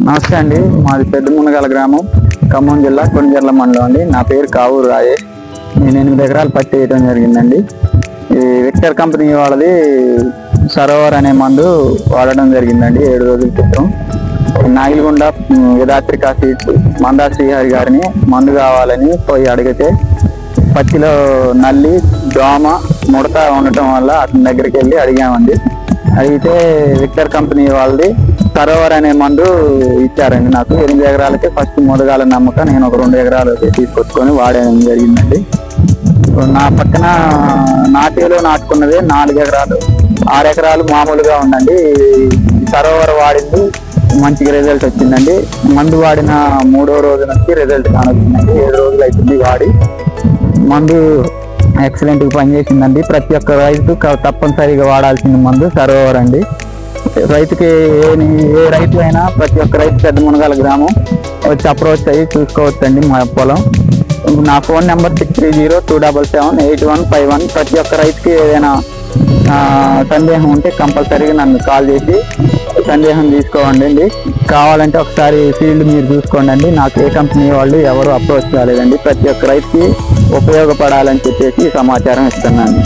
నమస్తే అండి. మాది పెద్ద మునగాల గ్రామం, ఖమ్మం జిల్లా, కొణిజర్ల మండలం అండి. నా పేరు కావూరు రాజేష్. నేను 8 ఎకరాలు పత్తి వేయడం జరిగిందండి. ఈ విక్టర్ కంపెనీ వాళ్ళది సరోవర్ అనే మందు వాడడం జరిగిందండి 7 రోజుల క్రితం. నాగిలగుండ వేదాత్రిక సీడ్స్ మందా శ్రీహరి గారిని మందు కావాలని పోయి అడిగితే పత్తిలో నల్లి, దోమ, ముడత ఉండటం వల్ల అతని దగ్గరికి వెళ్ళి అడిగామండి. అడిగితే విక్టర్ కంపెనీ వాళ్ళది సరోవర్ అనే మందు ఇచ్చారండి. నాకు 8 ఎకరాలకి ఫస్ట్ మొదగాల నమ్మక నేను ఒక 2 ఎకరాలు తీసుకొచ్చుకొని వాడడం జరిగిందండి. నా పక్కన నాట్యలో నాటుకున్నది 4 ఎకరాలు, 6 ఎకరాలు మామూలుగా ఉందండి. సరోవర్ వాడింది మంచిగా రిజల్ట్ వచ్చిందండి. మందు వాడిన 3వ రోజు నుంచి రిజల్ట్ కానొచ్చిందండి. 7 రోజులు అవుతుంది వాడి. మందు ఎక్సలెంట్గా పనిచేసిందండి. ప్రతి ఒక్క రైతు తప్పనిసరిగా వాడాల్సిన మందు సరోవర్ అండి. రైతుకి ఏ రైతు అయినా ప్రతి ఒక్క రైతు పెద్ద మునగాల గ్రామం వచ్చి అప్రోచ్ అయ్యి చూసుకోవచ్చండి మా పొలం. నా ఫోన్ నెంబర్ 6302778151. ప్రతి ఒక్క రైతుకి ఏదైనా సందేహం ఉంటే కంపల్సరీగా నన్ను కాల్ చేసి సందేహం తీసుకోండి. కావాలంటే ఒకసారి ఫీల్డ్ మీరు చూసుకోండి. నాకు ఏ కంపెనీ వాళ్ళు ఎవరు అప్రోచ్ కాలేదండి. ప్రతి ఒక్క రైతుకి ఉపయోగపడాలని చెప్పేసి సమాచారం ఇస్తున్నాను.